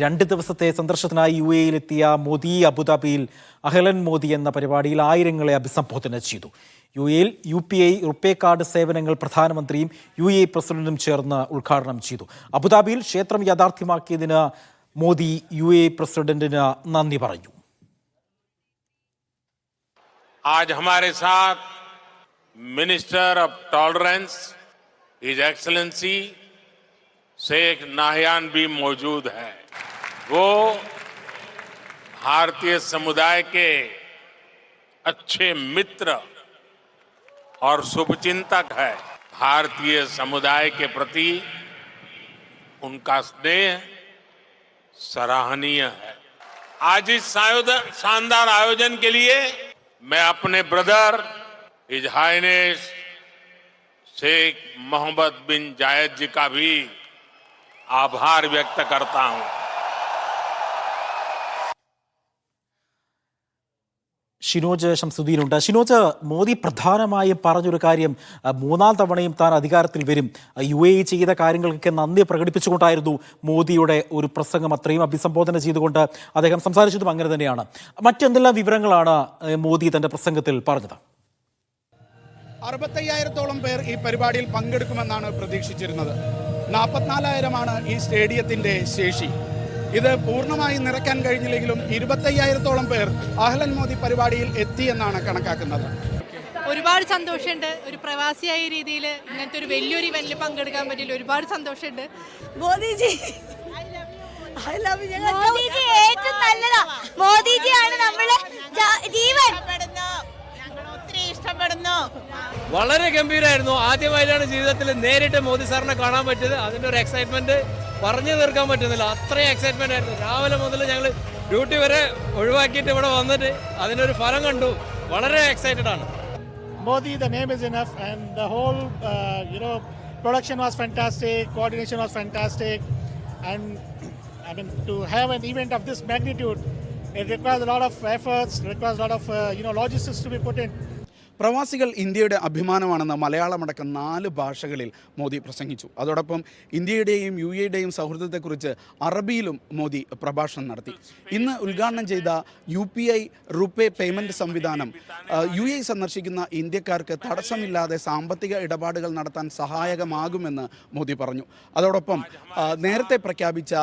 2 ദിവസത്തെ സന്ദർശനത്തിനായി UAE-യിലെത്തിയ മോദി അബുദാബിയിൽ അഹ്ലൻ മോദി എന്ന പരിപാടിയിൽ ആയിരങ്ങളെ അഭിസംബോധന ചെയ്തു. UAE-യിൽ UPI റുപേ കാർഡ് സേവനങ്ങൾ പ്രധാനമന്ത്രിയും UAE പ്രസിഡന്റും ചേർന്ന് ഉദ്ഘാടനം ചെയ്തു. അബുദാബിയിൽ ക്ഷേത്രം യാഥാർത്ഥ്യമാക്കിയതിന് മോദി UAE പ്രസിഡന്റിന് നന്ദി പറഞ്ഞു. आज हमारे साथ minister of tolerance his excellency Sheikh Nahyan भी मौजूद है। वो भारतीय समुदाय के अच्छे मित्र और शुभचिंतक है। भारतीय समुदाय के प्रति उनका स्नेह सराहनीय है। आज इस शानदार आयोजन के लिए मैं अपने brother his highness Sheikh Mohamed bin Zayed ji का भी आभार व्यक्त करता हूं। ഷിനോജ് ഷംസുദ്ദീനുണ്ട്. ഷിനോജ്, മോദി പ്രധാനമായും പറഞ്ഞൊരു കാര്യം 3ാം തവണയും താൻ അധികാരത്തിൽ വരും, UAE ചെയ്ത കാര്യങ്ങൾക്കൊക്കെ നന്ദി പ്രകടിപ്പിച്ചുകൊണ്ടായിരുന്നു മോദിയുടെ ഒരു പ്രസംഗം. അത്രയും അഭിസംബോധന ചെയ്തുകൊണ്ട് അദ്ദേഹം സംസാരിച്ചതും അങ്ങനെ തന്നെയാണ്. മറ്റെന്തെല്ലാം വിവരങ്ങളാണ് മോദി തന്റെ പ്രസംഗത്തിൽ പറഞ്ഞത്? 65,000-ഓളം പേർ ഈ പരിപാടിയിൽ പങ്കെടുക്കുമെന്നാണ് പ്രതീക്ഷിച്ചിരുന്നത്. 44,000-ആണ് ഈ സ്റ്റേഡിയത്തിന്റെ ശേഷി. ഇത് പൂർണ്ണമായി നിറയ്ക്കാൻ കഴിഞ്ഞില്ലെങ്കിലും 25,000-ഓളം പേർ അഹ്ലൻ മോദി പരിപാടിയിൽ എത്തിയെന്നാണ് കണക്കാക്കുന്നത്. ഒരുപാട് സന്തോഷമുണ്ട്. ഒരു പ്രവാസിയായ രീതിയിൽ ഇങ്ങനത്തെ ഒരു വലിയൊരു ഇവന്റിൽ പങ്കെടുക്കാൻ പറ്റില്ല. ഒരുപാട് സന്തോഷമുണ്ട്. മോദിജി മോദിജി ഏറ്റവും നല്ലതാ. മോദിജിയാണ് നമ്മുടെ ജീവൻ. ഒത്തിരി ഇഷ്ടപ്പെടുന്നു. വളരെ ഗംഭീരമായിരുന്നു. ആദ്യമായിട്ടാണ് ജീവിതത്തിൽ നേരിട്ട് മോദി സാറിനെ കാണാൻ പറ്റിയത്. അതിൻ്റെ ഒരു എക്സൈറ്റ്മെന്റ് പറഞ്ഞു തീർക്കാൻ പറ്റുന്നില്ല. അത്രയും എക്സൈറ്റ്മെന്റ് ആയിരുന്നു. രാവിലെ മുതൽ ഞങ്ങൾ ഡ്യൂട്ടി വരെ ഒഴിവാക്കിയിട്ട് ഇവിടെ വന്നിട്ട് അതിനൊരു ഫലം കണ്ടു. വളരെ എക്സൈറ്റഡ് ആണ്. Modi, the name is enough, and the whole production was fantastic, coordination was fantastic, and I mean to have an event of this magnitude, it requires a lot of efforts, requires a lot of logistics to be put in. പ്രവാസികൾ ഇന്ത്യയുടെ അഭിമാനമാണെന്ന് മലയാളമടക്കം 4 ഭാഷകളിൽ മോദി പ്രസംഗിച്ചു. അതോടൊപ്പം ഇന്ത്യയുടെയും UAE-യുടെയും സൗഹൃദത്തെക്കുറിച്ച് അറബിയിലും മോദി പ്രഭാഷണം നടത്തി. ഇന്ന് ഉദ്ഘാടനം ചെയ്ത UPI റുപേ പേയ്മെൻറ്റ് സംവിധാനം UAE സന്ദർശിക്കുന്ന ഇന്ത്യക്കാർക്ക് തടസ്സമില്ലാതെ സാമ്പത്തിക ഇടപാടുകൾ നടത്താൻ സഹായകമാകുമെന്ന് മോദി പറഞ്ഞു. അതോടൊപ്പം നേരത്തെ പ്രഖ്യാപിച്ച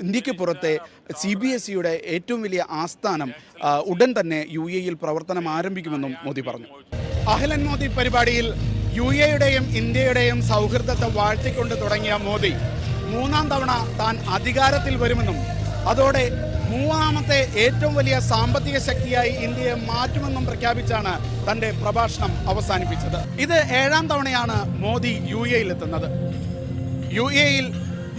ഇന്ത്യക്ക് പുറത്തെ CBSEയുടെ ഏറ്റവും വലിയ ആസ്ഥാനം ഉടൻ തന്നെ UAE-യിൽ പ്രവർത്തനം ആരംഭിക്കുമെന്നും മോദി പറഞ്ഞു. അഹ്ലൻ മോദി പരിപാടിയിൽ UAE-യുടെയും ഇന്ത്യയുടെയും സൗഹൃദത്തെ വാഴ്ത്തിക്കൊണ്ട് തുടങ്ങിയ മോദി 3ാം തവണ താൻ അധികാരത്തിൽ വരുമെന്നും അതോടെ 3ാമത്തെ ഏറ്റവും വലിയ സാമ്പത്തിക ശക്തിയായി ഇന്ത്യയെ മാറ്റുമെന്നും പ്രഖ്യാപിച്ചാണ് തൻ്റെ പ്രഭാഷണം അവസാനിപ്പിച്ചത്. ഇത് 7ാം തവണയാണ് മോദി UAE-യിൽ എത്തുന്നത്. UAE-യിൽ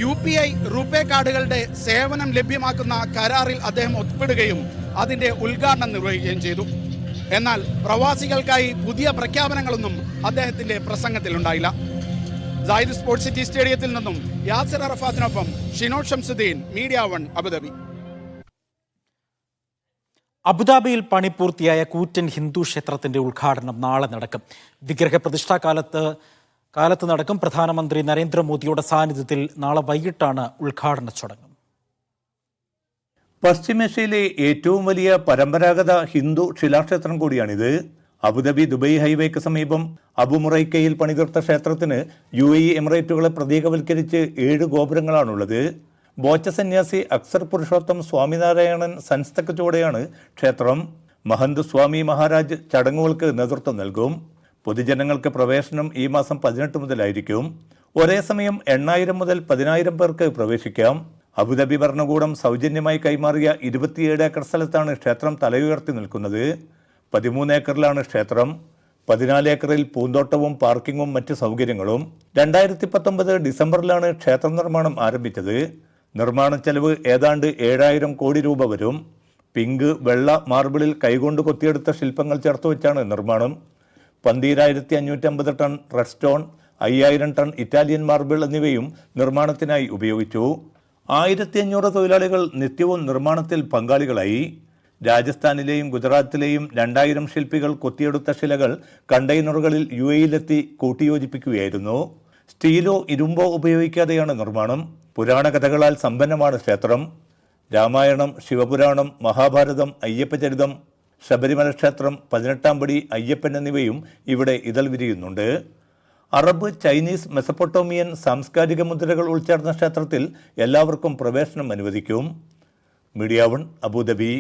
UPI റുപേ കാർഡുകളുടെ സേവനം ലഭ്യമാക്കുന്ന കരാറിൽ അദ്ദേഹം ഒപ്പിടുകയും അതിൻ്റെ ഉദ്ഘാടനം നിർവഹിക്കുകയും ചെയ്തു. എന്നാൽ പ്രവാസികൾക്കായി പുതിയ പ്രഖ്യാപനങ്ങളൊന്നും അദ്ദേഹത്തിൻ്റെ പ്രസംഗത്തിലുണ്ടായില്ല. സായിദ് സ്പോർട്സ് സിറ്റി സ്റ്റേഡിയത്തിൽ നിന്നും യാസിർ അറഫാത്തിനൊപ്പം ഷിനോജ് ഷംസുദ്ദീൻ, മീഡിയ 1, അബുദാബി. അബുദാബിയിൽ പണി പൂർത്തിയായ കൂറ്റൻ ഹിന്ദു ക്ഷേത്രത്തിന്റെ ഉദ്ഘാടനം നാളെ നടക്കും. വിഗ്രഹ പ്രതിഷ്ഠാ കാലത്ത് നടക്കും. പ്രധാനമന്ത്രി നരേന്ദ്രമോദിയുടെ സാന്നിധ്യത്തിൽ നാളെ വൈകിട്ടാണ് ഉദ്ഘാടന ചടങ്ങ്. പശ്ചിമേഷ്യയിലെ ഏറ്റവും വലിയ പരമ്പരാഗത ഹിന്ദു ശിലാക്ഷേത്രം കൂടിയാണിത്. അബുദാബി ദുബൈ ഹൈവേക്ക് സമീപം അബുമുറൈക്കയിൽ പണിതീർത്ത ക്ഷേത്രത്തിന് UAE എമിറേറ്റുകളെ പ്രതീകവൽക്കരിച്ച് 7 ഗോപുരങ്ങളാണുള്ളത്. ബോച്ച സന്യാസി അക്സർ പുരുഷോത്തം സ്വാമിനാരായണൻ സൻസ്തക്കത്തോടെയാണ് ക്ഷേത്രം. മഹന്ത് സ്വാമി മഹാരാജ് ചടങ്ങുകൾക്ക് നേതൃത്വം നൽകും. പൊതുജനങ്ങൾക്ക് പ്രവേശനം ഈ മാസം 18 മുതലായിരിക്കും. ഒരേ സമയം 8,000 മുതൽ 10,000 പേർക്ക് പ്രവേശിക്കാം. അബുദാബി ഭരണകൂടം സൗജന്യമായി കൈമാറിയ 27 ഏക്കർ സ്ഥലത്താണ് ക്ഷേത്രം തലയുയർത്തി നിൽക്കുന്നത്. 13 ഏക്കറിലാണ് ക്ഷേത്രം. 14 ഏക്കറിൽ പൂന്തോട്ടവും പാർക്കിങ്ങും മറ്റ് സൗകര്യങ്ങളും. 2019 ഡിസംബറിലാണ് ക്ഷേത്ര നിർമ്മാണം ആരംഭിച്ചത്. നിർമ്മാണ ചെലവ് ഏതാണ്ട് 7,000 കോടി രൂപ വരും. പിങ്ക്, വെള്ള മാർബിളിൽ കൈകൊണ്ട് കൊത്തിയെടുത്ത ശില്പങ്ങൾ ചേർത്തുവെച്ചാണ് നിർമ്മാണം. 12,550 ton red stone, 5,000 ton Italian marble എന്നിവയും നിർമ്മാണത്തിനായി ഉപയോഗിച്ചു. 1,500 തൊഴിലാളികൾ നിത്യവും നിർമ്മാണത്തിൽ പങ്കാളികളായി. രാജസ്ഥാനിലെയും ഗുജറാത്തിലെയും 2,000 ശില്പികൾ കൊത്തിയെടുത്ത ശിലകൾ കണ്ടെയ്നറുകളിൽ UAE-യിലെത്തി കൂട്ടിയോജിപ്പിക്കുകയായിരുന്നു. സ്റ്റീലോ ഇരുമ്പോ ഉപയോഗിക്കാതെയാണ് നിർമ്മാണം. പുരാണ കഥകളാൽ സമ്പന്നമാണ് ക്ഷേത്രം. രാമായണം, ശിവപുരാണം, മഹാഭാരതം, അയ്യപ്പചരിതം, ശബരിമല ക്ഷേത്രം, 18-ാം പടി, അയ്യപ്പൻ എന്നിവയും ഇവിടെ ഇതൾ വിരിയുന്നുണ്ട്. അറബ്, ചൈനീസ്, മെസപ്പൊട്ടോമിയൻ സാംസ്കാരിക മുദ്രകൾ ഉൾച്ചേർന്ന ക്ഷേത്രത്തിൽ എല്ലാവർക്കും പ്രവേശനം അനുവദിക്കും. Media 1 Abu Dhabi.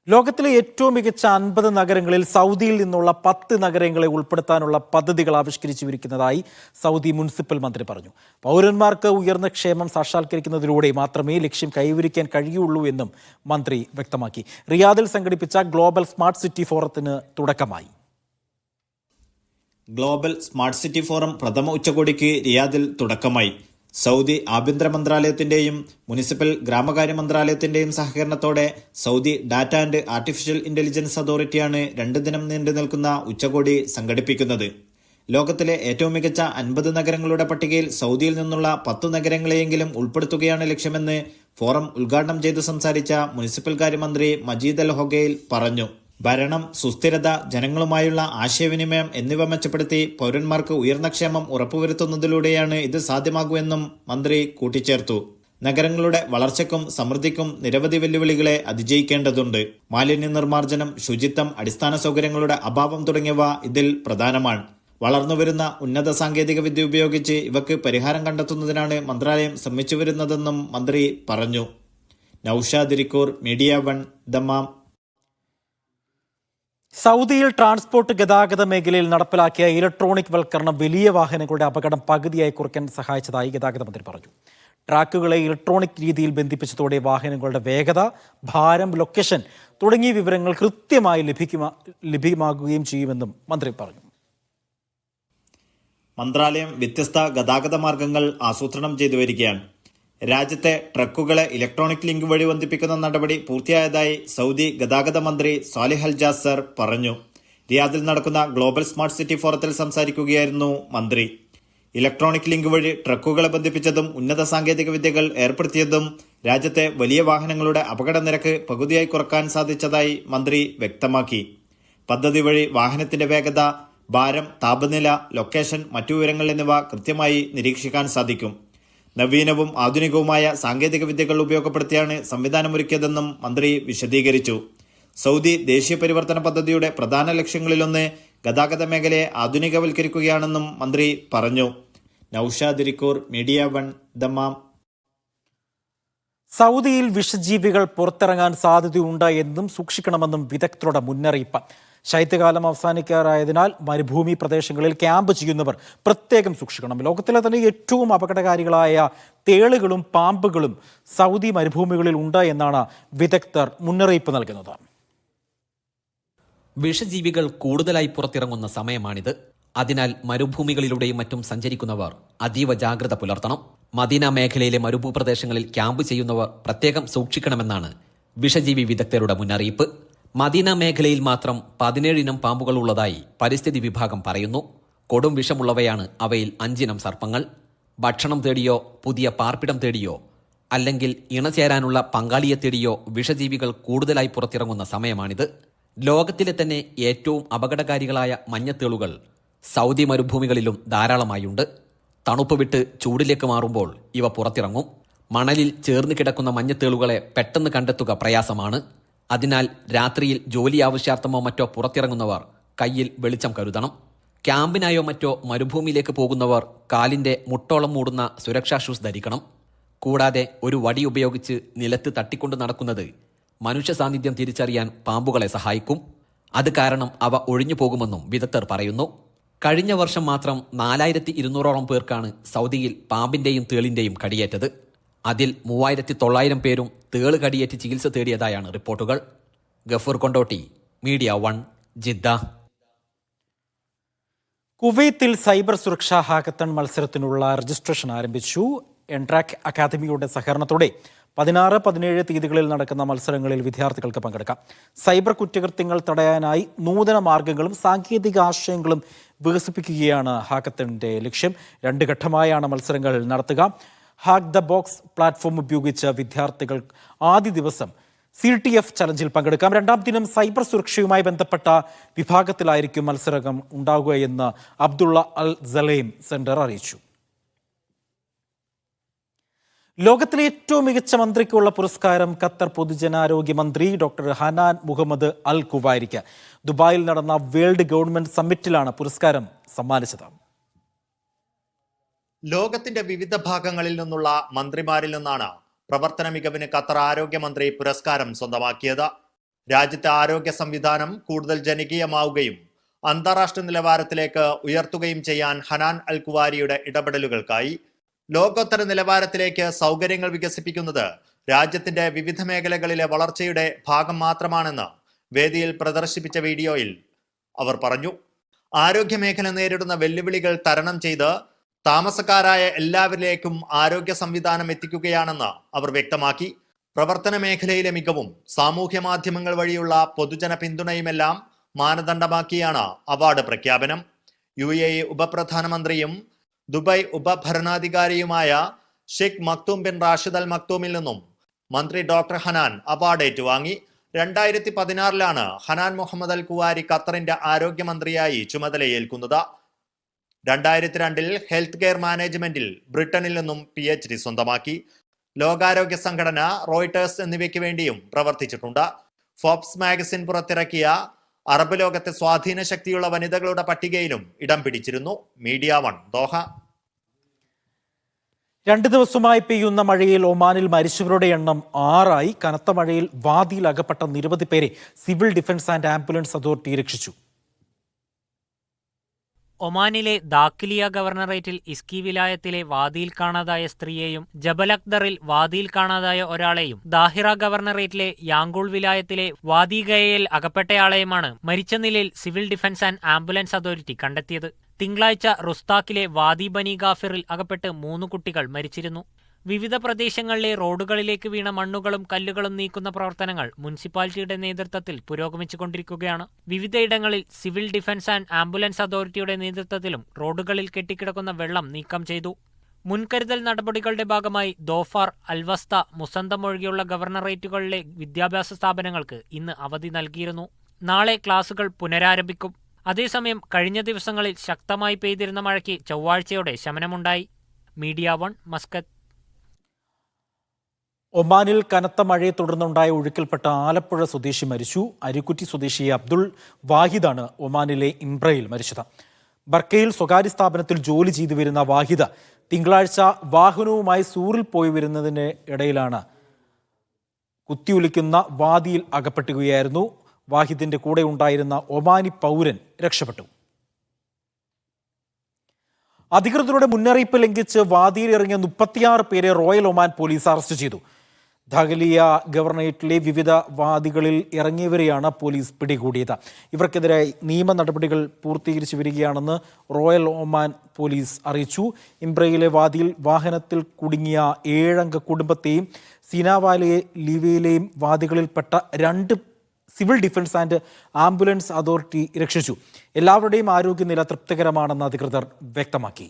ലോകത്തിലെ ഏറ്റവും മികച്ച 50 നഗരങ്ങളിൽ സൗദിയിൽ നിന്നുള്ള 10 നഗരങ്ങളെ ഉൾപ്പെടുത്താനുള്ള പദ്ധതികൾ ആവിഷ്കരിച്ചിരിക്കുന്നതായി സൗദി മുനിസിപ്പൽ മന്ത്രി പറഞ്ഞു. പൗരന്മാർക്ക് ഉയർന്ന ക്ഷേമം സാക്ഷാത്കരിക്കുന്നതിലൂടെ മാത്രമേ ലക്ഷ്യം കൈവരിക്കാൻ കഴിയുള്ളൂ എന്നും മന്ത്രി വ്യക്തമാക്കി. റിയാദിൽ സംഘടിപ്പിച്ച ഗ്ലോബൽ സ്മാർട്ട് സിറ്റി ഫോറത്തിന് തുടക്കമായി. ഗ്ലോബൽ സ്മാർട്ട് സിറ്റി ഫോറം പ്രഥമ ഉച്ചകോടിക്ക് റിയാദിൽ തുടക്കമായി. സൗദി ആഭ്യന്തര മന്ത്രാലയത്തിന്റെയും മുനിസിപ്പൽ ഗ്രാമകാര്യ മന്ത്രാലയത്തിന്റെയും സഹകരണത്തോടെ Saudi data and artificial intelligence അതോറിറ്റിയാണ് 2 ദിനം നീണ്ടു നിൽക്കുന്ന ഉച്ചകോടി സംഘടിപ്പിക്കുന്നത്. ലോകത്തിലെ ഏറ്റവും മികച്ച 50 നഗരങ്ങളുടെ പട്ടികയിൽ സൗദിയിൽ നിന്നുള്ള 10 നഗരങ്ങളെയെങ്കിലും ഉൾപ്പെടുത്തുകയാണ് ലക്ഷ്യമെന്ന് ഫോറം ഉദ്ഘാടനം ചെയ്ത് സംസാരിച്ച മുനിസിപ്പൽ കാര്യമന്ത്രി മജീദ് അൽ ഹൊഗൈൽ പറഞ്ഞു. ഭരണം, സുസ്ഥിരത, ജനങ്ങളുമായുള്ള ആശയവിനിമയം എന്നിവ മെച്ചപ്പെടുത്തി പൗരന്മാർക്ക് ഉയർന്ന ക്ഷേമം ഉറപ്പുവരുത്തുന്നതിലൂടെയാണ് ഇത് സാധ്യമാകുമെന്നും മന്ത്രി കൂട്ടിച്ചേർത്തു. നഗരങ്ങളുടെ വളർച്ചയ്ക്കും സമൃദ്ധിക്കും നിരവധി വെല്ലുവിളികളെ അതിജയിക്കേണ്ടതുണ്ട്. മാലിന്യ നിർമ്മാർജ്ജനം, ശുചിത്വം, അടിസ്ഥാന സൗകര്യങ്ങളുടെ അഭാവം തുടങ്ങിയവ ഇതിൽ പ്രധാനമാണ്. വളർന്നുവരുന്ന ഉന്നത സാങ്കേതിക വിദ്യ ഉപയോഗിച്ച് ഇവക്ക് പരിഹാരം കണ്ടെത്തുന്നതിനാണ് മന്ത്രാലയം ശ്രമിച്ചു വരുന്നതെന്നും മന്ത്രി പറഞ്ഞു. Naushad Irikkur, media 1, Dammam. സൗദിയിൽ ട്രാൻസ്പോർട്ട് ഗതാഗത മേഖലയിൽ നടപ്പിലാക്കിയ ഇലക്ട്രോണിക് വൽക്കരണം വലിയ വാഹനങ്ങളുടെ അപകടം പകുതിയായി കുറയ്ക്കാൻ സഹായിച്ചതായി ഗതാഗത മന്ത്രി പറഞ്ഞു. ട്രാക്കുകളെ ഇലക്ട്രോണിക് രീതിയിൽ ബന്ധിപ്പിച്ചതോടെ വാഹനങ്ങളുടെ വേഗത, ഭാരം, ലൊക്കേഷൻ തുടങ്ങിയ വിവരങ്ങൾ കൃത്യമായി ലഭ്യമാകുകയും ചെയ്യുമെന്നും മന്ത്രി പറഞ്ഞു. മന്ത്രാലയം വ്യത്യസ്ത ഗതാഗത മാർഗങ്ങൾ ആസൂത്രണം ചെയ്തു വരികയാണ്. രാജ്യത്തെ ട്രക്കുകളെ ഇലക്ട്രോണിക് ലിങ്ക് വഴി ബന്ധിപ്പിക്കുന്ന നടപടി പൂർത്തിയായതായി സൗദി ഗതാഗത മന്ത്രി സാലിഹ് അൽ ജാസർ പറഞ്ഞു. റിയാദിൽ നടക്കുന്ന ഗ്ലോബൽ സ്മാർട്ട് സിറ്റി ഫോറത്തിൽ സംസാരിക്കുകയായിരുന്നു മന്ത്രി. ഇലക്ട്രോണിക് ലിങ്ക് വഴി ട്രക്കുകളെ ബന്ധിപ്പിച്ചതും ഉന്നത സാങ്കേതിക വിദ്യകൾ ഏർപ്പെടുത്തിയതും രാജ്യത്തെ വലിയ വാഹനങ്ങളുടെ അപകട നിരക്ക് പകുതിയായി കുറക്കാൻ സാധിച്ചതായി മന്ത്രി വ്യക്തമാക്കി. പദ്ധതി വഴി വാഹനത്തിന്റെ വേഗത, ഭാരം, താപനില, ലൊക്കേഷൻ, മറ്റു വിവരങ്ങൾ എന്നിവ കൃത്യമായി നിരീക്ഷിക്കാൻ സാധിക്കും. നവീനവും ആധുനികവുമായ സാങ്കേതിക വിദ്യകൾ ഉപയോഗപ്പെടുത്തിയാണ് സംവിധാനമൊരുക്കിയതെന്നും മന്ത്രി വിശദീകരിച്ചു. സൗദി ദേശീയ പരിവർത്തന പദ്ധതിയുടെ പ്രധാന ലക്ഷ്യങ്ങളിലൊന്ന് ഗതാഗത മേഖലയെ ആധുനികവൽക്കരിക്കുകയാണെന്നും മന്ത്രി പറഞ്ഞു. Naushad Irikkur, media 1, Dammam. സൗദിയിൽ വിഷജീവികൾ പുറത്തിറങ്ങാൻ സാധ്യതയുണ്ട് എന്നും സൂക്ഷിക്കണമെന്നും വിദഗ്ധരുടെ മുന്നറിയിപ്പ്. ശൈത്യകാലം അവസാനിക്കാറായതിനാൽ മരുഭൂമി പ്രദേശങ്ങളിൽ ക്യാമ്പ് ചെയ്യുന്നവർ പ്രത്യേകം സൂക്ഷിക്കണം. ലോകത്തിലെ തന്നെ ഏറ്റവും അപകടകാരികളായ തേളുകളും പാമ്പുകളും സൗദി മരുഭൂമികളിൽ ഉണ്ട് എന്നാണ് വിദഗ്ധർ മുന്നറിയിപ്പ് നൽകുന്നത്. വിഷജീവികൾ കൂടുതലായി പുറത്തിറങ്ങുന്ന സമയമാണിത്. അതിനാൽ മരുഭൂമികളിലൂടെയും മറ്റും സഞ്ചരിക്കുന്നവർ അതീവ ജാഗ്രത പുലർത്തണം. മദീന മേഖലയിലെ മരുഭൂപ്രദേശങ്ങളിൽ ക്യാമ്പ് ചെയ്യുന്നവർ പ്രത്യേകം സൂക്ഷിക്കണമെന്നാണ് വിഷജീവി വിദഗ്ധരുടെ മുന്നറിയിപ്പ്. മദീന മേഖലയിൽ മാത്രം 17 ഇനം പാമ്പുകൾ ഉള്ളതായി പരിസ്ഥിതി വിഭാഗം പറയുന്നു. കൊടും വിഷമുള്ളവയാണ് അവയിൽ 5 ഇനം സർപ്പങ്ങൾ. ഭക്ഷണം തേടിയോ പുതിയ പാർപ്പിടം തേടിയോ അല്ലെങ്കിൽ ഇണചേരാനുള്ള പങ്കാളിയെ തേടിയോ വിഷജീവികൾ കൂടുതലായി പുറത്തിറങ്ങുന്ന സമയമാണിത്. ലോകത്തിലെ തന്നെ ഏറ്റവും അപകടകാരികളായ മഞ്ഞത്തേളുകൾ സൗദി മരുഭൂമികളിലും ധാരാളമായുണ്ട്. തണുപ്പ് വിട്ട് ചൂടിലേക്ക് മാറുമ്പോൾ ഇവ പുറത്തിറങ്ങും. മണലിൽ ചേർന്ന് കിടക്കുന്ന മഞ്ഞത്തേളുകളെ പെട്ടെന്ന് കണ്ടെത്തുക പ്രയാസമാണ്. അതിനാൽ രാത്രിയിൽ ജോലി ആവശ്യാർത്ഥമോ മറ്റോ പുറത്തിറങ്ങുന്നവർ കയ്യിൽ വെളിച്ചം കരുതണം. ക്യാമ്പിനായോ മറ്റോ മരുഭൂമിയിലേക്ക് പോകുന്നവർ കാലിന്റെ മുട്ടോളം മൂടുന്ന സുരക്ഷാ ഷൂസ് ധരിക്കണം. കൂടാതെ ഒരു വടി ഉപയോഗിച്ച് നിലത്ത് തട്ടിക്കൊണ്ട് നടക്കുന്നത് മനുഷ്യ സാന്നിധ്യം തിരിച്ചറിയാൻ പാമ്പുകളെ സഹായിക്കും. അത് കാരണം അവ ഒഴിഞ്ഞു പോകുമെന്നും വിദഗ്ധർ പറയുന്നു. കഴിഞ്ഞ വർഷം മാത്രം 4200ഓളം പേർക്കാണ് സൗദിയിൽ പാമ്പിന്റെയും തേളിന്റെയും കടിയേറ്റത്. അതിൽ 3900 പേരും തേള് കടിയേറ്റ് ചികിത്സ തേടിയതായാണ് റിപ്പോർട്ടുകൾ. Gafoor Kondotty, media 1, Jeddah. കുവൈത്തിൽ സൈബർ സുരക്ഷാ ഹാക്കത്തൺ മത്സരത്തിനുള്ള രജിസ്ട്രേഷൻ ആരംഭിച്ചു. എൻട്രാക്ക് അക്കാദമിയുടെ സഹകരണത്തോടെ 16, 17 തീയതികളിൽ നടക്കുന്ന മത്സരങ്ങളിൽ വിദ്യാർത്ഥികൾക്ക് പങ്കെടുക്കാം. സൈബർ കുറ്റകൃത്യങ്ങൾ തടയാനായി നൂതന മാർഗങ്ങളും സാങ്കേതിക ആശയങ്ങളും വികസിപ്പിക്കുകയാണ് ഹാക്കത്തണിന്റെ ലക്ഷ്യം. 2 ഘട്ടമായാണ് മത്സരങ്ങൾ നടത്തുക. ഹാക്ക് ദ ബോക്സ് പ്ലാറ്റ്ഫോം ഉപയോഗിച്ച് വിദ്യാർത്ഥികൾ ആദ്യ ദിവസം CTF ചലഞ്ചിൽ പങ്കെടുക്കാം. രണ്ടാം ദിനം സൈബർ സുരക്ഷയുമായി ബന്ധപ്പെട്ട വിഭാഗത്തിലായിരിക്കും മത്സരം ഉണ്ടാകുകയെന്ന് അബ്ദുള്ള അൽ സലീം സെന്റർ അറിയിച്ചു. ലോകത്തിലെ ഏറ്റവും മികച്ച മന്ത്രിക്കുള്ള പുരസ്കാരം ഖത്തർ പൊതുജനാരോഗ്യ മന്ത്രി ഡോക്ടർ ഹനാൻ മുഹമ്മദ് അൽ കുവൈരിക്ക് ദുബായിൽ നടന്ന വേൾഡ് ഗവൺമെന്റ് സമ്മിറ്റിലാണ് പുരസ്കാരം സമ്മാനിച്ചത്. ലോകത്തിന്റെ വിവിധ ഭാഗങ്ങളിൽ നിന്നുള്ള മന്ത്രിമാരിൽ നിന്നാണ് പ്രവർത്തന മികവിന് ഖത്തർ ആരോഗ്യമന്ത്രി പുരസ്കാരം സ്വന്തമാക്കിയത്. രാജ്യത്തെ ആരോഗ്യ സംവിധാനം കൂടുതൽ ജനകീയമാവുകയും അന്താരാഷ്ട്ര നിലവാരത്തിലേക്ക് ഉയർത്തുകയും ചെയ്യാൻ ഹനാൻ അൽ കുവൈരിയുടെ ഇടപെടലുകൾക്കായി ലോകോത്തര നിലവാരത്തിലേക്ക് സൗകര്യങ്ങൾ വികസിപ്പിക്കുന്നത് രാജ്യത്തിന്റെ വിവിധ മേഖലകളിലെ വളർച്ചയുടെ ഭാഗം മാത്രമാണെന്ന് വേദിയിൽ പ്രദർശിപ്പിച്ച വീഡിയോയിൽ അവർ പറഞ്ഞു. ആരോഗ്യ മേഖല നേരിടുന്ന വെല്ലുവിളികൾ തരണം ചെയ്ത് താമസക്കാരായ എല്ലാവരിലേക്കും ആരോഗ്യ സംവിധാനം എത്തിക്കുകയാണെന്ന് അവർ വ്യക്തമാക്കി. പ്രവർത്തന മേഖലയിലെ മികവും സാമൂഹ്യ മാധ്യമങ്ങൾ വഴിയുള്ള പൊതുജന പിന്തുണയുമെല്ലാം മാനദണ്ഡമാക്കിയാണ് അവാർഡ് പ്രഖ്യാപനം. UAE ഉപപ്രധാനമന്ത്രിയും ദുബായ് ഉപഭരണാധികാരിയുമായ Sheikh Maktoum bin Rashid Al മക്തൂമിൽ നിന്നും മന്ത്രി ഡോക്ടർ ഹനാൻ അവാർഡ് ഏറ്റുവാങ്ങി. 2016 ഹനാൻ മുഹമ്മദ് അൽ കുവൈരി ഖത്തറിന്റെ ആരോഗ്യമന്ത്രിയായി ചുമതലയേൽക്കുന്നത്. 2002 ഹെൽത്ത് കെയർ മാനേജ്മെന്റിൽ ബ്രിട്ടനിൽ നിന്നും PhD സ്വന്തമാക്കി. ലോകാരോഗ്യ സംഘടന, റോയിട്ടേഴ്സ് എന്നിവയ്ക്ക് വേണ്ടിയും പ്രവർത്തിച്ചിട്ടുണ്ട്. ഫോബ്സ് മാഗസിൻ പുറത്തിറക്കിയ അറബ് ലോകത്തെ സ്വാധീന ശക്തിയുള്ള വനിതകളുടെ പട്ടികയിലും ഇടം പിടിച്ചിരുന്നു. Media 1 Doha. 2 ദിവസമായി പെയ്യുന്ന മഴയിൽ ഒമാനിൽ മരിച്ചവരുടെ എണ്ണം 6 കനത്ത മഴയിൽ വാദിയിൽ അകപ്പെട്ട നിരവധി പേരെ civil defence and ambulance authority രക്ഷിച്ചു. ഒമാനിലെ ദാഖിലിയ ഗവർണറേറ്റിൽ ഇസ്കി വിലായത്തിലെ വാദിയിൽ കാണാതായ സ്ത്രീയെയും ജബൽ അക്ദറിൽ വാദിയിൽ കാണാതായ ഒരാളെയും ദാഹിറ ഗവർണറേറ്റിലെ യാങ്കൂൾ വിലായത്തിലെ വാദി ഗയയിൽ അകപ്പെട്ടയാളെയുമാണ് മരിച്ച നിലയിൽ civil defence and ambulance authority കണ്ടെത്തിയത്. തിങ്കളാഴ്ച റുസ്താക്കിലെ വാദി ബനി ഗാഫിറിൽ അകപ്പെട്ട് 3 കുട്ടികൾ മരിച്ചിരുന്നു. വിവിധ പ്രദേശങ്ങളിലെ റോഡുകളിലേക്ക് വീണ മണ്ണുകളും കല്ലുകളും നീക്കുന്ന പ്രവർത്തനങ്ങൾ മുനിസിപ്പാലിറ്റിയുടെ നേതൃത്വത്തിൽ പുരോഗമിച്ചുകൊണ്ടിരിക്കുകയാണ്. വിവിധയിടങ്ങളിൽ സിവിൽ ഡിഫൻസ് ആൻഡ് ആംബുലൻസ് അതോറിറ്റിയുടെ നേതൃത്വത്തിലും റോഡുകളിൽ കെട്ടിക്കിടക്കുന്ന വെള്ളം നീക്കം ചെയ്തു. മുൻകരുതൽ നടപടികളുടെ ഭാഗമായി ദോഫാർ, അൽവസ്ത, മുസന്തം ഒഴികെയുള്ള ഗവർണറേറ്റുകളിലെ വിദ്യാഭ്യാസ സ്ഥാപനങ്ങൾക്ക് ഇന്ന് അവധി നൽകിയിരുന്നു. നാളെ ക്ലാസുകൾ പുനരാരംഭിക്കും. അതേസമയം കഴിഞ്ഞ ദിവസങ്ങളിൽ ശക്തമായി പെയ്തിരുന്ന മഴയ്ക്ക് ചൊവ്വാഴ്ചയോടെ ശമനമുണ്ടായി. Media 1 Muscat. ഒമാനിൽ കനത്ത മഴയെ തുടർന്നുണ്ടായ ഒഴുക്കിൽപ്പെട്ട ആലപ്പുഴ സ്വദേശി മരിച്ചു. അരിക്കുറ്റി സ്വദേശി അബ്ദുൾ വാഹിദാണ് ഒമാനിലെ ഇംബ്രയിൽ മരിച്ചത്. ബർക്കയിൽ സ്വകാര്യ സ്ഥാപനത്തിൽ ജോലി ചെയ്തു വരുന്ന വാഹിദ തിങ്കളാഴ്ച വാഹനവുമായി സൂറിൽ പോയി വരുന്നതിന് ഇടയിലാണ് കുത്തിയൊലിക്കുന്ന വാദിയിൽ അകപ്പെട്ടുകയായിരുന്നു. വാഹിദിന്റെ കൂടെ ഉണ്ടായിരുന്ന ഒമാനി പൗരൻ രക്ഷപ്പെട്ടു. അധികൃതരുടെ മുന്നറിയിപ്പ് ലംഘിച്ച് വാദിയിൽ ഇറങ്ങിയ 36 പേരെ റോയൽ ഒമാൻ പോലീസ് അറസ്റ്റ് ചെയ്തു. ദാഖിലിയ ഗവർണറേറ്റിലെ വിവിധ വാദികളിൽ ഇറങ്ങിയവരെയാണ് പോലീസ് പിടികൂടിയത്. ഇവർക്കെതിരെ നിയമ നടപടികൾ പൂർത്തീകരിച്ചു വരികയാണെന്ന് റോയൽ ഒമാൻ പോലീസ് അറിയിച്ചു. ഇംബ്രയിലെ വാദിയിൽ വാഹനത്തിൽ കുടുങ്ങിയ 7 അംഗ കുടുംബത്തെയും സീനാവാലയെ ലിവയിലെയും വാദികളിൽപ്പെട്ട 2 civil defence and ambulance authority രക്ഷിച്ചു. എല്ലാവരുടെയും ആരോഗ്യനില തൃപ്തികരമാണെന്ന് അധികൃതർ വ്യക്തമാക്കി.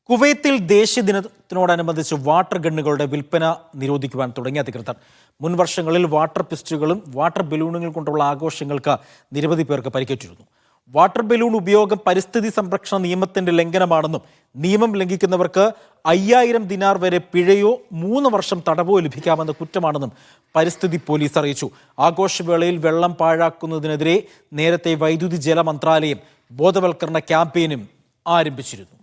കുവൈത്തിൽ ദേശീയ ദിനത്തിനോടനുബന്ധിച്ച് വാട്ടർ ഗണ്ണുകളുടെ വിൽപ്പന നിരോധിക്കുവാൻ തുടങ്ങിയ അധികൃതർ. മുൻ വർഷങ്ങളിൽ വാട്ടർ പിസ്റ്റളുകളും വാട്ടർ ബലൂണുകൾ കൊണ്ടുള്ള ആഘോഷങ്ങൾക്ക് നിരവധി പേർക്ക് പരിക്കേറ്റിരുന്നു. വാട്ടർ ബലൂൺ ഉപയോഗം പരിസ്ഥിതി സംരക്ഷണ നിയമത്തിന്റെ ലംഘനമാണെന്നും നിയമം ലംഘിക്കുന്നവർക്ക് 5000 ദിനാർ വരെ പിഴയോ 3 വർഷം തടവോ ലഭിക്കാമെന്ന കുറ്റമാണെന്നും പരിസ്ഥിതി പോലീസ് അറിയിച്ചു. ആഘോഷവേളയിൽ വെള്ളം പാഴാക്കുന്നതിനെതിരെ നേരത്തെ വൈദ്യുതി ജല മന്ത്രാലയം ബോധവൽക്കരണ ക്യാമ്പയിനും ആരംഭിച്ചിരുന്നു.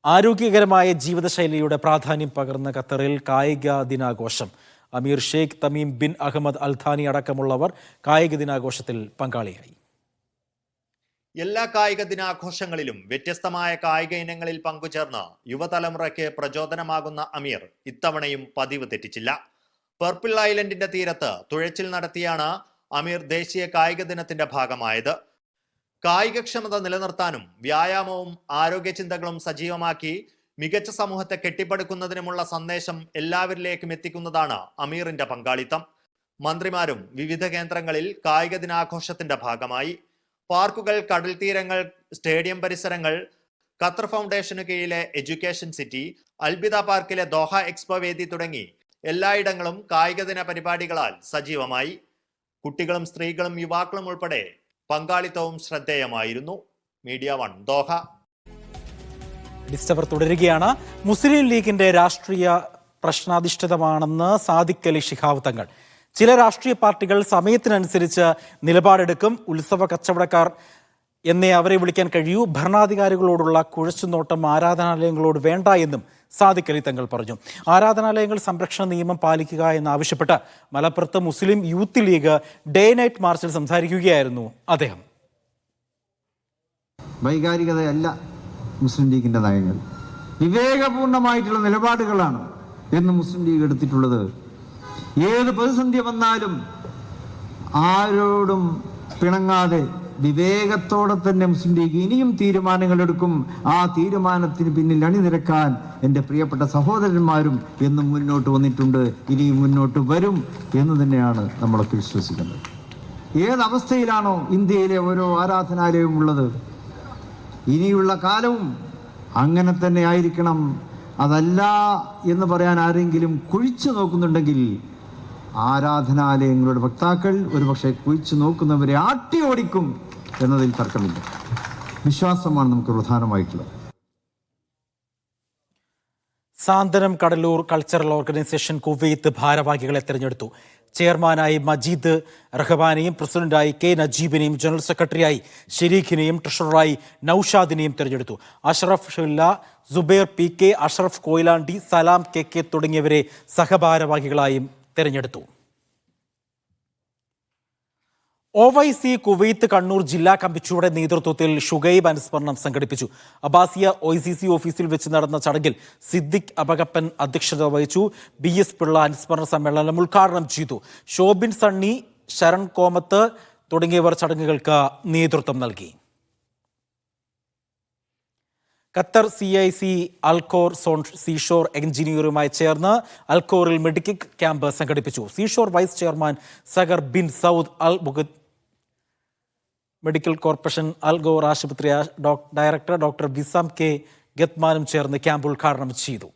ആരോഗ്യകരമായ ജീവിതശൈലിയുടെ പ്രാധാന്യം പകർന്ന ഖത്തറിൽ കായിക ദിനാഘോഷം. അമീർ Sheikh Tamim bin Ahmad Al Thani അടക്കമുള്ളവർ കായിക ദിനാഘോഷത്തിൽ പങ്കാളിയായി. എല്ലാ കായിക ദിനാഘോഷങ്ങളിലും വ്യത്യസ്തമായ കായിക ഇനങ്ങളിൽ പങ്കുചേർന്ന് യുവതലമുറയ്ക്ക് പ്രചോദനമാകുന്ന അമീർ ഇത്തവണയും പതിവ് തെറ്റിച്ചില്ല. പർപ്പിൾ ഐലൻഡിന്റെ തീരത്ത് തുഴച്ചിൽ നടത്തിയാണ് അമീർ ദേശീയ കായിക ദിനത്തിന്റെ ഭാഗമായത്. കായികക്ഷമത നിലനിർത്താനും വ്യായാമവും ആരോഗ്യ ചിന്തകളും സജീവമാക്കി മികച്ച സമൂഹത്തെ കെട്ടിപ്പടുക്കുന്നതിനുമുള്ള സന്ദേശം എല്ലാവരിലേക്കും എത്തിക്കുന്നതാണ് അമീറിന്റെ പങ്കാളിത്തം. മന്ത്രിമാരും വിവിധ കേന്ദ്രങ്ങളിൽ കായിക ദിനാഘോഷത്തിന്റെ ഭാഗമായി. പാർക്കുകൾ, കടൽ തീരങ്ങൾ, സ്റ്റേഡിയം പരിസരങ്ങൾ, ഖത്തർ ഫൗണ്ടേഷന് കീഴിലെ എഡ്യൂക്കേഷൻ സിറ്റി, അൽബിദ പാർക്കിലെ ദോഹ എക്സ്പോ വേദി തുടങ്ങി എല്ലായിടങ്ങളും കായിക ദിന പരിപാടികളാൽ സജീവമായി. കുട്ടികളും സ്ത്രീകളും യുവാക്കളും ഉൾപ്പെടെ പങ്കാളിത്തവും ശ്രദ്ധേയമായിരുന്നു. Media 1 Doha. ഡിസ്റ്റവർ തുടരുകയാണ്. മുസ്ലിം ലീഗിന്റെ രാഷ്ട്രീയ പ്രശ്നാധിഷ്ഠിതമാണെന്ന് സാദിഖ് അലി ശിഹാബ് തങ്ങൾ. ചില രാഷ്ട്രീയ പാർട്ടികൾ സമയത്തിനനുസരിച്ച് നിലപാടെടുക്കും. ഉത്സവ കച്ചവടക്കാർ എന്നേ അവരെ വിളിക്കാൻ കഴിയൂ. ഭരണാധികാരികളോടുള്ള കുഴച്ചുനോട്ടം ആരാധനാലയങ്ങളോട് വേണ്ട എന്നും സാദിഖ് അലി തങ്ങൾ പറഞ്ഞു. ആരാധനാലയങ്ങൾ സംരക്ഷണ നിയമം പാലിക്കുക എന്നാവശ്യപ്പെട്ട് മലപ്പുറത്ത് മുസ്ലിം യൂത്ത് ലീഗ് ഡേ നൈറ്റ് മാർച്ചിൽ സംസാരിക്കുകയായിരുന്നു അദ്ദേഹം. വൈകാരികതയല്ല മുസ്ലിം ലീഗിന്റെ നയങ്ങൾ, വിവേകപൂർണമായിട്ടുള്ള നിലപാടുകളാണ് എന്ന് മുസ്ലിം ലീഗ് എടുത്തിട്ടുള്ളത്. ഏത് പ്രതിസന്ധി വന്നാലും ആരോടും പിണങ്ങാതെ വിവേകത്തോടെ തന്നെ മുസ്ലിം ലീഗ് ഇനിയും തീരുമാനങ്ങൾ എടുക്കും. ആ തീരുമാനത്തിന് പിന്നിൽ അണിനിരക്കാൻ എൻ്റെ പ്രിയപ്പെട്ട സഹോദരന്മാരും എന്നും മുന്നോട്ട് വന്നിട്ടുണ്ട്, ഇനിയും മുന്നോട്ട് വരും എന്ന് തന്നെയാണ് നമ്മളൊക്കെ വിശ്വസിക്കുന്നത്. ഏതവസ്ഥയിലാണോ ഇന്ത്യയിലെ ഓരോ ആരാധനാലയവും ഉള്ളത്, ഇനിയുള്ള കാലവും അങ്ങനെ തന്നെ ആയിരിക്കണം. അതല്ല എന്ന് പറയാൻ ആരെങ്കിലും കുഴിച്ചു നോക്കുന്നുണ്ടെങ്കിൽ ആരാധനാലയങ്ങളുടെ വക്താക്കൾ ഒരുപക്ഷെ കുഴിച്ചു നോക്കുന്നവരെ ആട്ടി ഓടിക്കും എന്നതിൽ തർക്കമില്ല. വിശ്വാസമാണ് നമുക്ക് പ്രധാനമായിട്ടുള്ളത്. സാന്ത്വനം കടലൂർ കൾച്ചറൽ ഓർഗനൈസേഷൻ കുവൈത്ത് ഭാരവാഹികളെ തെരഞ്ഞെടുത്തു. ചെയർമാനായി മജീദ് റഹ്മാനെയും പ്രസിഡന്റായി കെ നജീബിനെയും ജനറൽ സെക്രട്ടറിയായി ഷെരീഖിനെയും ട്രഷററായി നൌഷാദിനെയും തെരഞ്ഞെടുത്തു. അഷ്റഫ് ഷുല്ല, സുബൈർ പി കെ, അഷ്റഫ് കൊയിലാണ്ടി, സലാം കെ കെ തുടങ്ങിയവരെ സഹഭാരവാഹികളായും തെരഞ്ഞെടുത്തു. OIC കുവൈത്ത് കണ്ണൂർ ജില്ലാ കമ്മിറ്റിയുടെ നേതൃത്വത്തിൽ ഷുഗൈബ് അനുസ്മരണം സംഘടിപ്പിച്ചു. അബ്ബാസിയ OICC ഓഫീസിൽ വെച്ച് നടന്ന ചടങ്ങിൽ സിദ്ദിഖ് അബകപ്പൻ അധ്യക്ഷത വഹിച്ചു. BS പിള്ള അനുസ്മരണ സമ്മേളനം ഉദ്ഘാടനം ചെയ്തു. ഷോബിൻ സണ്ണി, ശരൺ കോമത്ത് തുടങ്ങിയവർ ചടങ്ങുകൾക്ക് നേതൃത്വം നൽകി. Qatar CIC Al Khor zone Seashore എഞ്ചിനീയറുമായി ചേർന്ന് അൽഖോറിൽ മെഡിക്കൽ ക്യാമ്പ് സംഘടിപ്പിച്ചു. Seashore vice chairman Saqr bin Saud Al Mukhad, medical corporation Al Khor ആശുപത്രി ഡയറക്ടർ ഡോക്ടർ വിസാം കെ ഗത്മാനും ചേർന്ന് ക്യാമ്പ് ഉദ്ഘാടനം ചെയ്തു.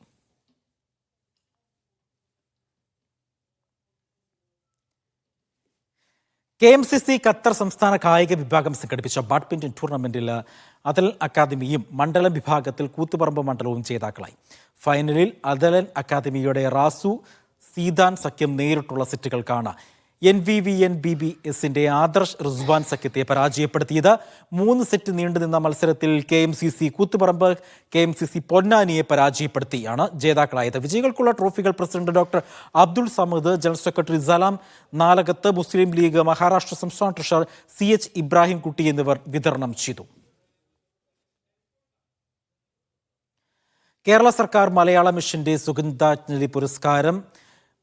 KMCC ഖത്തർ സംസ്ഥാന കായിക വിഭാഗം സംഘടിപ്പിച്ച ബാഡ്മിന്റൺ ടൂർണമെന്റിൽ അദലൻ അക്കാദമിയും മണ്ഡലം വിഭാഗത്തിൽ കൂത്തുപറമ്പ് മണ്ഡലവും ജേതാക്കളായി. ഫൈനലിൽ അദലൻ അക്കാദമിയുടെ റാസു സീദാൻ സഖ്യം നേരിട്ടുള്ള സെറ്റുകൾക്കാണ് NVVN-BBSന്റെ ആദർശ് റിസ്വാൻ സഖ്യത്തെ പരാജയപ്പെടുത്തിയത്. 3 സെറ്റ് നീണ്ടുനിന്ന മത്സരത്തിൽ KMCC കൂത്തുപറമ്പ് KMCC പൊന്നാനിയെ പരാജയപ്പെടുത്തിയാണ് ജേതാക്കളായത്. വിജയികൾക്കുള്ള ട്രോഫികൾ president doctor Abdul Samad, general secretary Salam Nalakath, Muslim League Maharashtra സംസ്ഥാന ട്രഷറർ CH ഇബ്രാഹിം കുട്ടി എന്നിവർ വിതരണം ചെയ്തു. കേരള സർക്കാർ മലയാള മിഷന്റെ സുഗന്ധാഞ്ജലി പുരസ്കാരം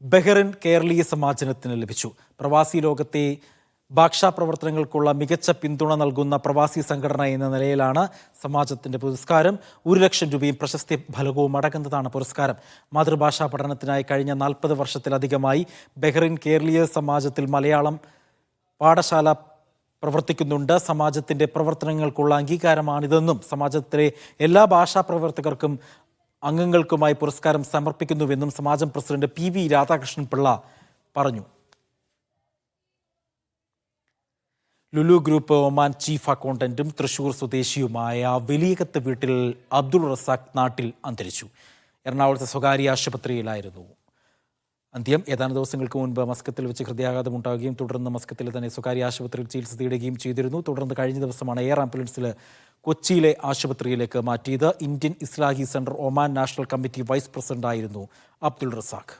ബഹ്റിൻ കേരളീയ സമാജത്തിന് ലഭിച്ചു. പ്രവാസി ലോകത്തെ ഭാഷാ പ്രവർത്തനങ്ങൾക്കുള്ള മികച്ച പിന്തുണ നൽകുന്ന പ്രവാസി സംഘടന എന്ന നിലയിലാണ് സമാജത്തിന്റെ പുരസ്കാരം. 1 ലക്ഷം രൂപയും പ്രശസ്തി ഫലകവും അടങ്ങുന്നതാണ് പുരസ്കാരം. മാതൃഭാഷാ പഠനത്തിനായി കഴിഞ്ഞ 40 വർഷത്തിലധികമായി ബഹ്റിൻ കേരളീയ സമാജത്തിൽ മലയാളം പാഠശാല പ്രവർത്തിക്കുന്നുണ്ട്. സമാജത്തിന്റെ പ്രവർത്തനങ്ങൾക്കുള്ള അംഗീകാരമാണിതെന്നും സമാജത്തിലെ എല്ലാ ഭാഷാ പ്രവർത്തകർക്കും അംഗങ്ങൾക്കുമായി പുരസ്കാരം സമർപ്പിക്കുന്നുവെന്നും സമാജം പ്രസിഡന്റ് PV രാധാകൃഷ്ണൻ പിള്ള പറഞ്ഞു. ലുലു ഗ്രൂപ്പ് ഒമാൻ ചീഫ് അക്കൗണ്ടന്റും തൃശൂർ സ്വദേശിയുമായ വലിയകത്ത് വീട്ടിൽ അബ്ദുൾ റസാഖ് നാട്ടിൽ അന്തരിച്ചു. എറണാകുളത്തെ സ്വകാര്യ ആശുപത്രിയിലായിരുന്നു അന്ത്യം. ഏതാനും ദിവസങ്ങൾക്ക് മുൻപ് മസ്കത്തിൽ വെച്ച് ഹൃദയാഘാതം ഉണ്ടാവുകയും തുടർന്ന് മസ്കത്തിലെ തന്നെ സ്വകാര്യ ആശുപത്രിയിൽ ചികിത്സ തേടുകയും ചെയ്തിരുന്നു. തുടർന്ന് കഴിഞ്ഞ ദിവസമാണ് എയർ ആംബുലൻസിൽ കൊച്ചിയിലെ ആശുപത്രിയിലേക്ക് മാറ്റിയത്. Indian Islahi centre Oman national committee vice പ്രസിഡന്റായിരുന്നു Abdul Razak.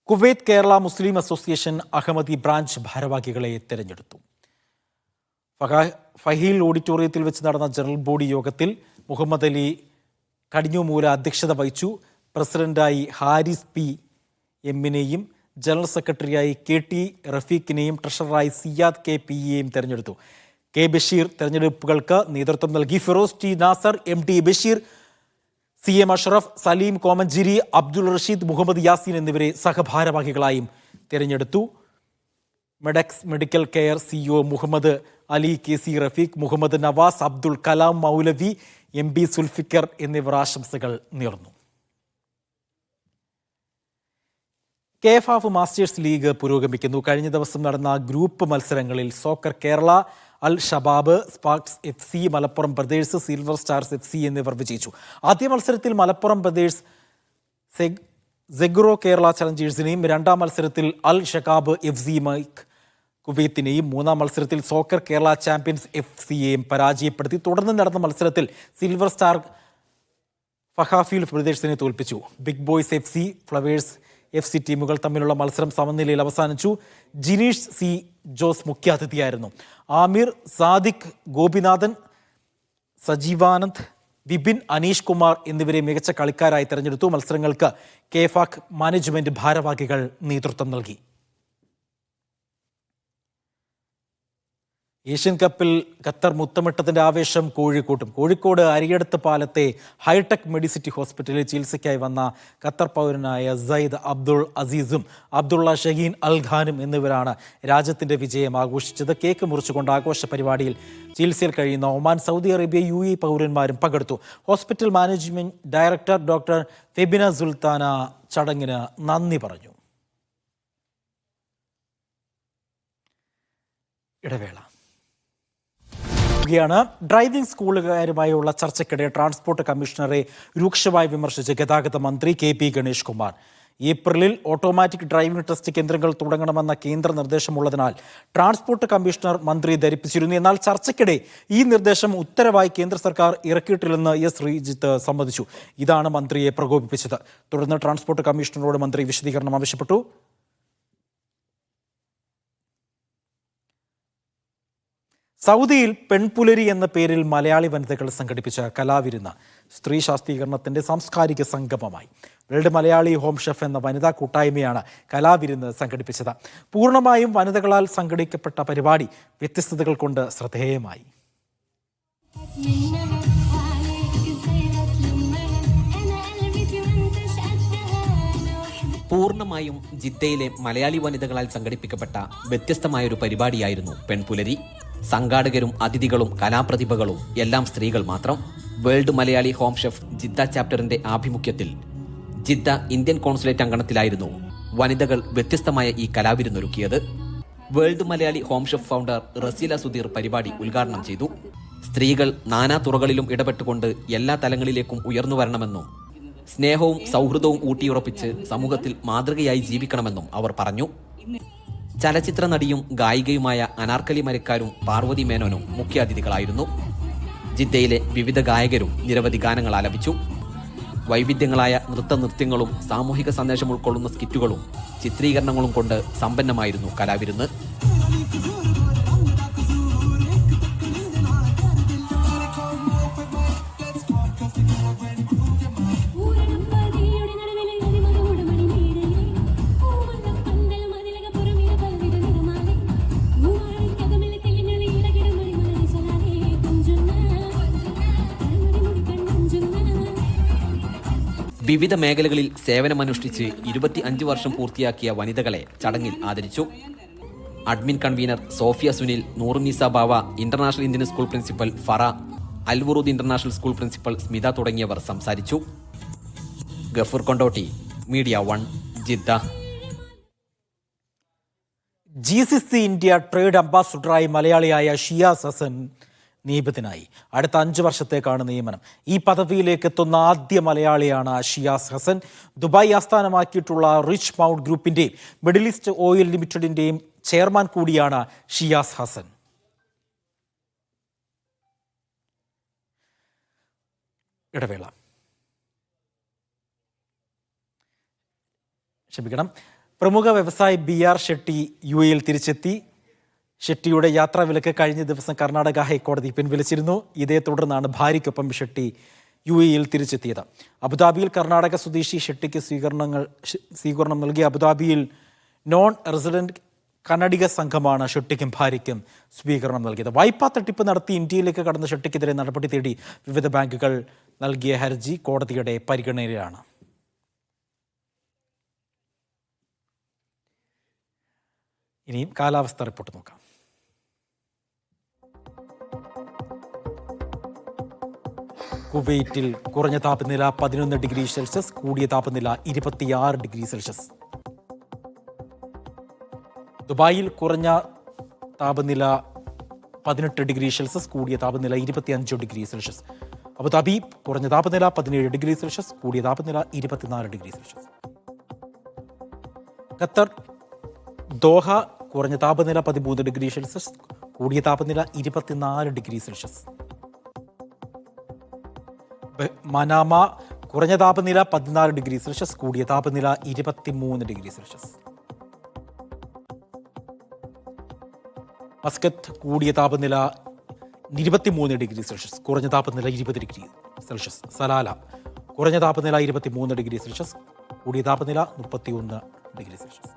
Kuwait Kerala Muslim association Ahmadi branch ഭാരവാഹികളെ തെരഞ്ഞെടുത്തു. ഫഹീൽ ഓഡിറ്റോറിയത്തിൽ വെച്ച് നടന്ന ജനറൽ ബോഡി യോഗത്തിൽ മുഹമ്മദ് അലി കടിഞ്ഞുമൂല അധ്യക്ഷത വഹിച്ചു. പ്രസിഡന്റായി ഹാരിസ് PM-നെയും ജനറൽ സെക്രട്ടറിയായി KT റഫീഖിനെയും ട്രഷററായി സിയാദ് KPയെയും തെരഞ്ഞെടുത്തു. K ബഷീർ തെരഞ്ഞെടുപ്പുകൾക്ക് നേതൃത്വം നൽകി. Firoz T Nasar, MD Basheer, CM Ashraf, Saleem Komancheri, Abdul Rasheed, Muhammad Yaseen എന്നിവരെ സഹഭാരവാഹികളായും തെരഞ്ഞെടുത്തു. Medex medical care CEO Muhammad Ali KC Rafeeq, Muhammad Navas, Abdul Kalam Moulavi, MB Sulfikar എന്നിവർ ആശംസകൾ നേർന്നു. KFAF മാസ്റ്റേഴ്സ് ലീഗ് പുരോഗമിക്കുന്നു. കഴിഞ്ഞ ദിവസം നടന്ന ഗ്രൂപ്പ് മത്സരങ്ങളിൽ soccer Kerala, Al Shabab, Sparks FC, Malappuram brothers, silver stars FC എന്നിവർ വിജയിച്ചു. ആദ്യ മത്സരത്തിൽ മലപ്പുറം ബ്രദേഴ്സ് സെഗ്രോ കേരള ചലഞ്ചേഴ്സിനെയും, രണ്ടാം മത്സരത്തിൽ അൽ ഷക്കാബ് FC മൈക്ക് കുവൈത്തിനെയും, മൂന്നാം മത്സരത്തിൽ സോക്കർ കേരള ചാമ്പ്യൻസ് FCയെയും പരാജയപ്പെടുത്തി. തുടർന്ന് നടന്ന മത്സരത്തിൽ സിൽവർ സ്റ്റാർ ഫഹാഫീൽ ബ്രദേഴ്സിനെ തോൽപ്പിച്ചു. Big boys FC, flowers FC ടീമുകൾ തമ്മിലുള്ള മത്സരം സമനിലയിൽ അവസാനിച്ചു. ജിനീഷ് C ജോസ് മുഖ്യാതിഥിയായിരുന്നു. ആമിർ, സാദിഖ്, ഗോപിനാഥൻ, സജീവാനന്ദ്, വിപിൻ, അനീഷ് കുമാർ എന്നിവരെ മികച്ച കളിക്കാരായി തെരഞ്ഞെടുത്തു. മത്സരങ്ങൾക്ക് KFAF മാനേജ്മെന്റ് ഭാരവാഹികൾ നേതൃത്വം നൽകി. ഏഷ്യൻ കപ്പിൽ ഖത്തർ മുത്തമിട്ടതിന്റെ ആവേശം കോഴിക്കോട് അരിയടത്ത് പാലത്തെ ഹൈടെക് മെഡിസിറ്റി ഹോസ്പിറ്റലിൽ ചികിത്സയ്ക്കായി വന്ന ഖത്തർ പൗരനായ സയ്യിദ് അബ്ദുൾ അസീസും അബ്ദുള്ള ഷഹീൻ അൽ ഖാനും എന്നിവരാണ് രാജ്യത്തിന്റെ വിജയം ആഘോഷിച്ചത്. കേക്ക് മുറിച്ചുകൊണ്ട് ആഘോഷ പരിപാടിയിൽ ചികിത്സയിൽ കഴിയുന്ന ഒമാൻ, സൗദി അറേബ്യ, UAE പൗരന്മാരും പങ്കെടുത്തു. Hospital management director doctor Febina Sultana ചടങ്ങിന് നന്ദി പറഞ്ഞു. ഇടവേള. ഡ്രൈവിംഗ് സ്കൂളുകാരുമായുള്ള ചർച്ചയ്ക്കിടെ ട്രാൻസ്പോർട്ട് കമ്മീഷണറെ രൂക്ഷമായി വിമർശിച്ച് ഗതാഗത മന്ത്രി KP ഗണേഷ് കുമാർ. ഏപ്രിലിൽ ഓട്ടോമാറ്റിക് ഡ്രൈവിംഗ് ടെസ്റ്റ് കേന്ദ്രങ്ങൾ തുടങ്ങണമെന്ന കേന്ദ്ര നിർദ്ദേശമുള്ളതിനാൽ ട്രാൻസ്പോർട്ട് കമ്മീഷണർ മന്ത്രി ധരിപ്പിച്ചിരുന്നു. എന്നാൽ ചർച്ചയ്ക്കിടെ ഈ നിർദ്ദേശം ഉത്തരവായി കേന്ദ്ര സർക്കാർ ഇറക്കിയിട്ടില്ലെന്ന് S ശ്രീജിത്ത് സമ്മതിച്ചു. ഇതാണ് മന്ത്രിയെ പ്രകോപിപ്പിച്ചത്. തുടർന്ന് ട്രാൻസ്പോർട്ട് കമ്മീഷണറോട് മന്ത്രി വിശദീകരണം ആവശ്യപ്പെട്ടു. സൗദിയിൽ പെൺപുലരി എന്ന പേരിൽ മലയാളി വനിതകൾ സംഘടിപ്പിച്ച കലാവിരുന്ന് സ്ത്രീ ശാക്തീകരണത്തിന്റെ സാംസ്കാരിക സംഗമമായി. വേൾഡ് മലയാളി ഹോം ഷെഫ് എന്ന വനിതാ കൂട്ടായ്മയാണ് കലാവിരുന്ന് സംഘടിപ്പിച്ചത്. പൂർണ്ണമായും വനിതകളാൽ സംഘടിപ്പിക്കപ്പെട്ട പരിപാടി വ്യത്യസ്തതകൾ കൊണ്ട് ശ്രദ്ധേയമായി. പൂർണ്ണമായും ജിദ്ദയിലെ മലയാളി വനിതകളാൽ സംഘടിപ്പിക്കപ്പെട്ട വ്യത്യസ്തമായൊരു പരിപാടിയായിരുന്നു പെൺപുലരി. സംഘാടകരും അതിഥികളും കലാപ്രതിഭകളും എല്ലാം സ്ത്രീകൾ മാത്രം. World Malayali home chef Jeddah ചാപ്റ്ററിന്റെ ആഭിമുഖ്യത്തിൽ ജിദ്ദ ഇന്ത്യൻ കോൺസുലേറ്റ് അങ്കണത്തിലായിരുന്നു വനിതകൾ വ്യത്യസ്തമായ ഈ കലാവിരുന്നൊരുക്കിയത്. World Malayali home chef founder Raseela Sudheer പരിപാടി ഉദ്ഘാടനം ചെയ്തു. സ്ത്രീകൾ നാനാ തുറകളിലും ഇടപെട്ടുകൊണ്ട് എല്ലാ തലങ്ങളിലേക്കും ഉയർന്നു വരണമെന്നും സ്നേഹവും സൗഹൃദവും ഊട്ടിയുറപ്പിച്ച് സമൂഹത്തിൽ മാതൃകയായി ജീവിക്കണമെന്നും അവർ പറഞ്ഞു. ചലച്ചിത്ര നടിയും ഗായികയുമായ അനാർക്കലി മരക്കാരും പാർവതി മേനോനും മുഖ്യാതിഥികളായിരുന്നു. ജിദ്ദയിലെ വിവിധ ഗായകരും നിരവധി ഗാനങ്ങൾ ആലപിച്ചു. വൈവിധ്യങ്ങളായ നൃത്യങ്ങളും സാമൂഹിക സന്ദേശം ഉൾക്കൊള്ളുന്ന സ്കിറ്റുകളും ചിത്രീകരണങ്ങളും കൊണ്ട് സമ്പന്നമായിരുന്നു കലാവിരുന്ന്. വിവിധ മേഖലകളിൽ സേവനമനുഷ്ഠിച്ച് 25 വർഷം പൂർത്തിയാക്കിയ വനിതകളെ ചടങ്ങിൽ ആദരിച്ചു. Admin convener Sofia Sunil, Noorunnisa Bava, international Indian school principal Farah, Al Wurood international school principal Smitha തുടങ്ങിയവർ സംസാരിച്ചു. Gafoor Kondotty, media 1, Jeddah. GCC India trade അംബാസഡറായി മലയാളിയായ ഷിയാസ് ഹസൻ നിയമിതനായി. അടുത്ത 5 വർഷത്തേക്കാണ് നിയമനം. ഈ പദവിയിലേക്ക് എത്തുന്ന ആദ്യ മലയാളിയാണ് ഷിയാസ് ഹസൻ. ദുബായ് ആസ്ഥാനമാക്കിയിട്ടുള്ള റിച്ച് മൗണ്ട് ഗ്രൂപ്പിന്റെയും മിഡിൽ ഈസ്റ്റ് ഓയിൽ ലിമിറ്റഡിന്റെയും ചെയർമാൻ കൂടിയാണ് ഷിയാസ് ഹസൻ. ഇടവേള. ക്ഷമിക്കണം. പ്രമുഖ വ്യവസായി BR ഷെട്ടി UAEയിൽ തിരിച്ചെത്തി. ഷെട്ടിയുടെ യാത്രാവിലക്ക് കഴിഞ്ഞ ദിവസം കർണാടക ഹൈക്കോടതി പിൻവലിച്ചിരുന്നു. ഇതേ തുടർന്നാണ് ഭാര്യയ്ക്കൊപ്പം ഷെട്ടി UAEയിൽ തിരിച്ചെത്തിയത്. അബുദാബിയിൽ കർണാടക സ്വദേശി ഷെട്ടിക്ക് സ്വീകരണം നൽകി. അബുദാബിയിൽ നോൺ റെസിഡന്റ് കന്നഡിക സംഘമാണ് ഷെട്ടിക്കും ഭാര്യയ്ക്കും സ്വീകരണം നൽകിയത്. വായ്പാ തട്ടിപ്പ് നടത്തി ഇന്ത്യയിലേക്ക് കടന്ന ഷെട്ടിക്കെതിരെ നടപടി തേടി വിവിധ ബാങ്കുകൾ നൽകിയ ഹർജി കോടതിയുടെ പരിഗണനയിലാണ്. ഇനിയും കാലാവസ്ഥ റിപ്പോർട്ട് നോക്കാം. കുവൈറ്റിൽ കുറഞ്ഞ താപനില 11 ഡിഗ്രി സെൽഷ്യസ്, കൂടിയ താപനില 26 ഡിഗ്രി സെൽഷ്യസ്. ദുബായിൽ കുറഞ്ഞ താപനില 18 ഡിഗ്രി സെൽഷ്യസ്, കൂടിയ താപനില 25 ഡിഗ്രി സെൽഷ്യസ്. അബുദാബി കുറഞ്ഞ താപനില 17 ഡിഗ്രി സെൽഷ്യസ്, കൂടിയ താപനില 24 ഡിഗ്രി സെൽഷ്യസ്. ഖത്തർ ദോഹ കുറഞ്ഞ താപനില 13 ഡിഗ്രി സെൽഷ്യസ്, കൂടിയ താപനില 24 ഡിഗ്രി സെൽഷ്യസ്. മനാമ കുറഞ്ഞ താപനില 14 ഡിഗ്രി സെൽഷ്യസ്, കൂടിയ താപനില 23 ഡിഗ്രി സെൽഷ്യസ്. മസ്കത്ത് കൂടിയ താപനില 23 ഡിഗ്രി സെൽഷ്യസ്, കുറഞ്ഞ താപനില 20 ഡിഗ്രി സെൽഷ്യസ്. സലാല കുറഞ്ഞ താപനില 23 ഡിഗ്രി സെൽഷ്യസ്, കൂടിയ താപനില 31 ഡിഗ്രി സെൽഷ്യസ്.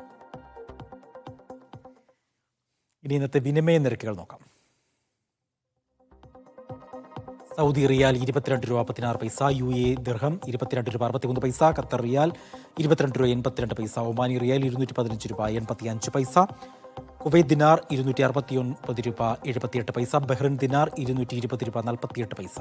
ഇനി ഇന്നത്തെ വിനിമയ നിരക്കുകൾ നോക്കാം. സൗദി റിയാൽ 22 രൂപ 16 പൈസ, UAE ദിർഹം 22 രൂപ 63 പൈസ, ഖത്തർ റിയാൽ 22 രൂപ 82 പൈസ, ഒമാനി റിയാൽ 215 രൂപ 85 പൈസ, കുവൈറ്റ് ദിനാർ 269 രൂപ 78 പൈസ, ബഹ്റിൻ ദിനാർ 220 രൂപ 48 പൈസ.